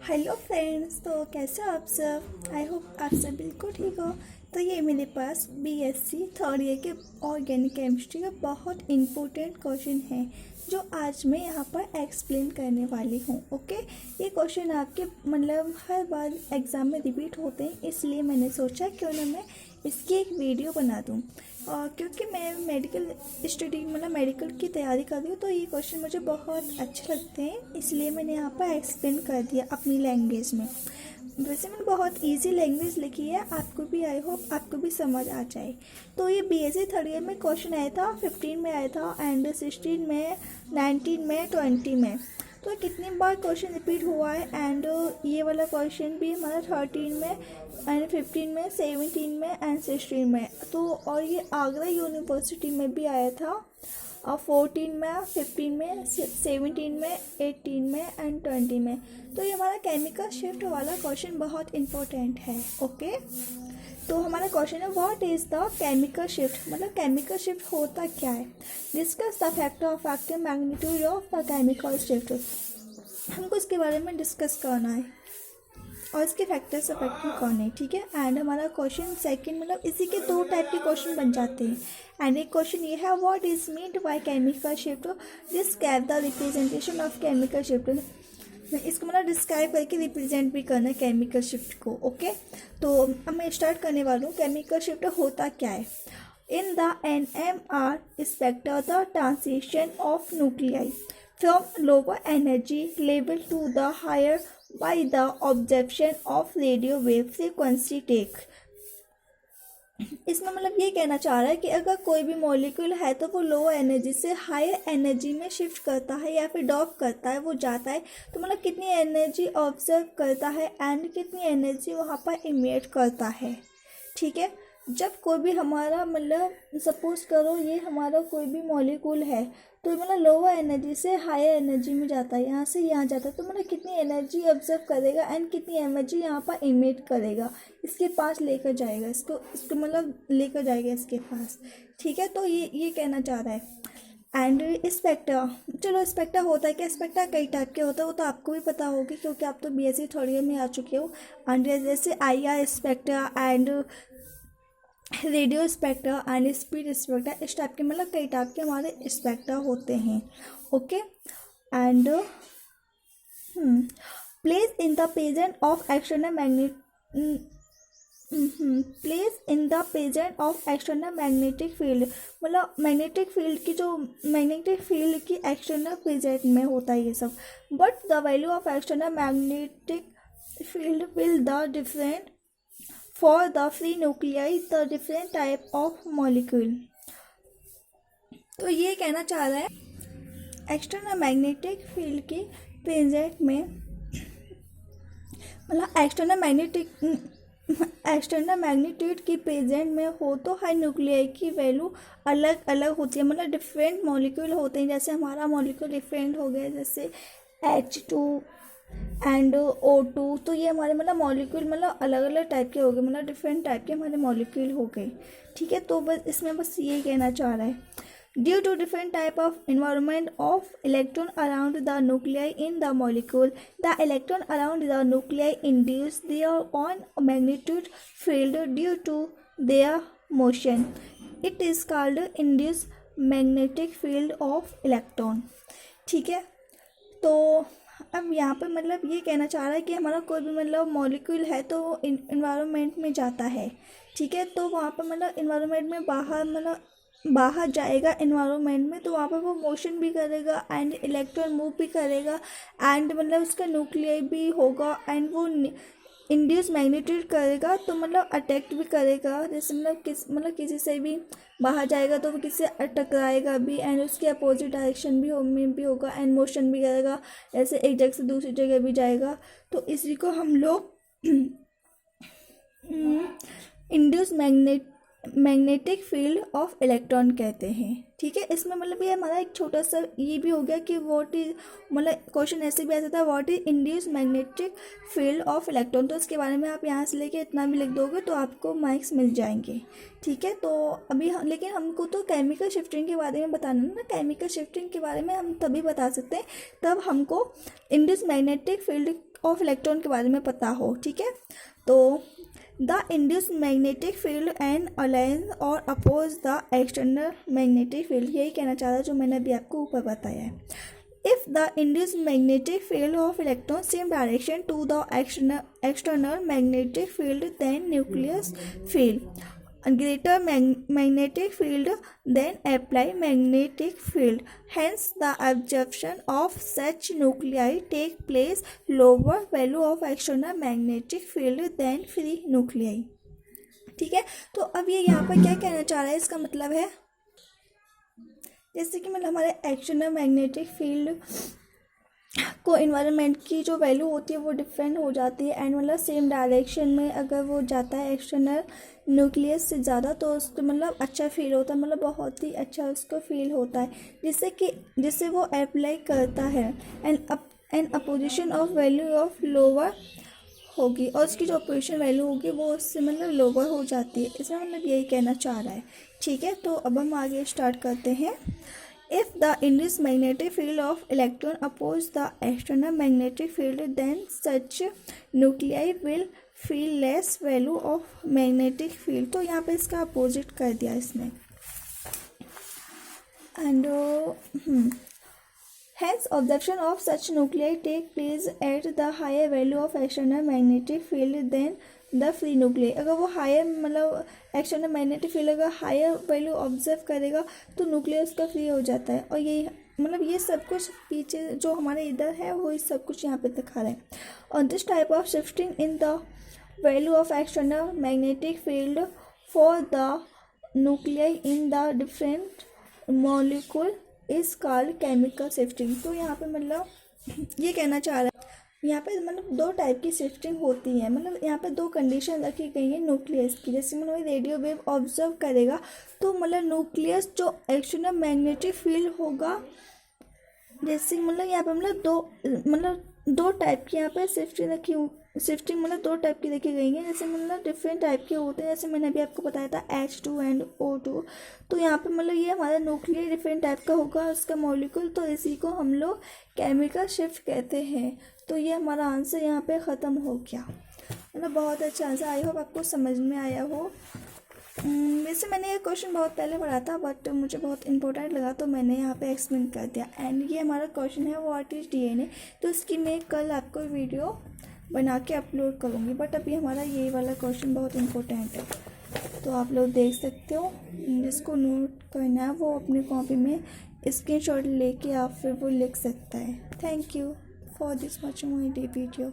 Hello friends, तो कैसे हो आप सब। आई होप आप सब बिल्कुल ठीक हो। तो ये मेरे पास बीएससी थर्ड ईयर के ऑर्गेनिक केमिस्ट्री का बहुत इम्पोर्टेंट क्वेश्चन है जो आज मैं यहाँ पर एक्सप्लेन करने वाली हूँ। ओके, ये क्वेश्चन आपके हर बार एग्ज़ाम में रिपीट होते हैं, इसलिए मैंने सोचा क्यों ना मैं इसकी एक वीडियो बना दूँ। और क्योंकि मैं मेडिकल स्टडी मेडिकल की तैयारी कर रही हूँ, तो ये क्वेश्चन मुझे बहुत अच्छे लगते हैं, इसलिए मैंने यहाँ पर एक्सप्लेन कर दिया अपनी लैंग्वेज में। वैसे मैंने बहुत इजी लैंग्वेज लिखी है, आपको भी आई होप आपको भी समझ आ जाए। तो ये बीएससी थर्ड ईयर में क्वेश्चन आया था, 15 में आया था एंड 16 में, 19 में, 20 में। तो कितनी बार क्वेश्चन रिपीट हुआ है एंड ये वाला क्वेश्चन भी हमारा 13 में एंड 15 में, 17 में एंड 16 में। तो और ये आगरा यूनिवर्सिटी में भी आया था और 14 में, 15 में, 17 में, 18 में एंड 20 में। तो ये हमारा केमिकल शिफ्ट वाला क्वेश्चन बहुत इंपॉर्टेंट है। ओके, तो हमारा क्वेश्चन है what is the chemical shift, chemical shift होता क्या है। Discuss the factor of factor magnitude of the chemical shift. हमको इसके बारे में डिस्कस करना है और इसके फैक्टर्स अफेक्टिंग कौन है। ठीक है, एंड हमारा क्वेश्चन सेकंड इसी के दो टाइप के क्वेश्चन बन जाते हैं। एंड एक क्वेश्चन ये है what is meant by chemical shift, describe the representation of chemical shift. इसको डिस्क्राइब करके रिप्रेजेंट भी करना है केमिकल शिफ्ट को। ओके, तो अब मैं स्टार्ट करने वाला हूँ। केमिकल शिफ्ट होता क्या है। In the NMR spectra the transition of nuclei from lower energy level to the higher by the observation of radio wave frequency take। इसमें ये कहना चाह रहा है कि अगर कोई भी मॉलिक्यूल है तो वो लो एनर्जी से हायर एनर्जी में शिफ्ट करता है या फिर ड्रॉप करता है, वो जाता है, तो कितनी एनर्जी ऑब्जर्व करता है एंड कितनी एनर्जी वहाँ पर इमिट करता है। ठीक है, जब कोई भी हमारा सपोज करो ये हमारा कोई भी मॉलिक्यूल है, तो लोअर एनर्जी से हायर एनर्जी में जाता है, यहाँ से यहाँ जाता है, तो कितनी एनर्जी ऑब्जर्व करेगा एंड कितनी एनर्जी यहाँ पर इमिट करेगा, इसके पास लेकर जाएगा, इसको लेकर जाएगा इसके पास। ठीक है, तो ये कहना चाह रहा है। एंड स्पेक्ट्रा, चलो स्पेक्ट्रा होता है क्या। स्पेक्ट्रा कई टाइप के होता है, वो तो आपको भी पता होगी क्योंकि आप तो बीएससी थर्ड ईयर में आ चुके हो। एंड जैसे IR spectra and radio spectra and speed spectra, इस टाइप के कई टाइप के हमारे स्पेक्ट्रा होते हैं। Okay, and place in the present of external magnetic field, magnetic field की जो मैग्नेटिक फील्ड की एक्सटर्नल प्रेजेंट में होता है ये सब। But the value of external magnetic field will the different for the free nuclei the different type of molecule। तो ये कहना चाह रहा है एक्सटर्नल मैग्नेटिक फील्ड की प्रेजेंट में एक्सटर्नल मैग्नीट्यूड की प्रेजेंट में हो तो हर न्यूक्लियाई की वैल्यू अलग अलग होती है, डिफरेंट मॉलिक्यूल होते हैं। जैसे हमारा मॉलिक्यूल डिफरेंट हो गया, जैसे H2 एंड O2, तो ये हमारे मॉलिक्यूल अलग अलग टाइप के हो गए, डिफरेंट टाइप के हमारे मॉलिक्यूल हो गए। ठीक है, तो बस इसमें ये कहना चाह रहा है due to different type of environment of electron around the nuclei in the molecule, the electron around the nuclei induce their own magnitude field due to their motion. It is called induce magnetic field of electron. ठीक है, तो अब यहाँ पर ये कहना चाह रहा है कि हमारा कोई भी मॉलिक्यूल है तो वो इन्वायरमेंट में जाता है। ठीक है, तो वहाँ पर इन्वायरमेंट में बाहर जाएगा इन्वायरमेंट में, तो वहाँ पर वो मोशन भी करेगा एंड इलेक्ट्रॉन मूव भी करेगा एंड उसका न्यूक्लियाई भी होगा एंड वो इंड्यूस मैग्नीट्यूड करेगा, तो अटैक्ट भी करेगा। जैसे किसी से भी बाहर जाएगा तो वो किसी से टकराएगा भी एंड उसके अपोजिट डायरेक्शन में भी होगा एंड मोशन भी करेगा, ऐसे एक जगह से दूसरी जगह भी जाएगा। तो इसी को हम लोग induce magnetic field of electron कहते हैं। ठीक है, इसमें मतलब ये हमारा एक छोटा सा ये भी हो गया कि व्हाट इज, मतलब क्वेश्चन ऐसे भी आ सकता है what is induce magnetic field of electron, तो इसके बारे में आप यहाँ से लेके इतना भी लिख दोगे तो आपको मार्क्स मिल जाएंगे। ठीक है, तो अभी लेकिन हमको तो केमिकल शिफ्टिंग के बारे में बताना ना, केमिकल शिफ्टिंग के बारे में हम तभी बता सकते हैं तब हमको induce magnetic field of electron के बारे में पता हो। ठीक है, तो the induced magnetic field and aligns or oppose the external magnetic field, यही कहना चाह रहा है जो मैंने अभी आपको ऊपर बताया है। If the induced magnetic field of electron same direction to the external magnetic field then nucleus field greater magnetic field then apply magnetic field, hence the absorption of such nuclei take place lower value of external magnetic field than free nuclei। ठीक है, तो अब ये यहाँ पर क्या कहना चाह रहा है, इसका मतलब है जैसे कि मतलब हमारे एक्सटर्नल मैग्नेटिक फील्ड को इन्वायरमेंट की जो वैल्यू होती है वो डिफरेंट हो जाती है, एंड मतलब सेम डायरेक्शन में अगर वो जाता है एक्सटर्नल न्यूक्लियस से ज़्यादा तो उसको मतलब अच्छा फील होता है, मतलब बहुत ही अच्छा उसको फील होता है, जिससे वो अप्लाई करता है and opposition of value of lower होगी, और उसकी जो अपोजिशन वैल्यू होगी वो उससे मतलब लोअर हो जाती है, इसमें मतलब यही कहना चाह रहा है। ठीक है, तो अब हम आगे स्टार्ट करते हैं। If the induced magnetic field of electron oppose the external magnetic field, then such nuclei will feel less value of magnetic field, तो यहाँ पे इसका अपोजिट कर दिया इसमें, and hence absorption of such nuclei take place at the higher value of external magnetic field than the free nuclei. अगर वो higher मतलब एक्सटर्नल मैग्नेटिक फील्ड अगर हायर वैल्यू ऑब्जर्व करेगा तो न्यूक्लियस उसका फ्री हो जाता है, और यही मतलब ये सब कुछ पीछे जो हमारे इधर है वो सब कुछ यहाँ पे दिखा रहा है। और this type of shifting in the value of external magnetic field for the nuclei in the different molecule is called chemical shifting. तो यहाँ पे मतलब ये कहना चाह रहा है यहाँ पे मतलब दो टाइप की शिफ्टिंग होती है, मतलब यहाँ पे दो कंडीशन रखी गई है न्यूक्लियस की। जैसे मतलब रेडियो वेव ऑब्जर्व करेगा तो मतलब न्यूक्लियस जो एक्सटर्नल मैग्नेटिक फील्ड होगा, जैसे मतलब यहाँ पे मतलब दो टाइप की यहाँ पे शिफ्टिंग मतलब दो टाइप की देखी गई है, जैसे मतलब डिफरेंट टाइप के होते हैं। जैसे मैंने अभी आपको बताया था H2 एंड O2, तो यहाँ पे मतलब ये हमारा न्यूक्लियर डिफरेंट टाइप का होगा उसका मॉलिक्यूल, तो इसी को हम लोग केमिकल शिफ्ट कहते हैं। तो ये हमारा आंसर यहाँ पे ख़त्म हो गया, मतलब बहुत अच्छा आंसर। आई होप आपको समझ में आया हो। वैसे मैंने ये क्वेश्चन बहुत पहले पढ़ा था बट मुझे बहुत इंपॉर्टेंट लगा तो मैंने यहाँ पे एक्सप्लेन कर दिया। एंड ये हमारा क्वेश्चन है व्हाट इज़ डीएनए, तो इसकी मैं कल आपको वीडियो बना के अपलोड करूँगी, बट अभी हमारा ये वाला क्वेश्चन बहुत इंपॉर्टेंट है तो आप लोग देख सकते हो। जिसको नोट करना है वो अपनी कॉपी में स्क्रीनशॉट लेके आप फिर वो लिख सकता है। Thank you for this watching my video.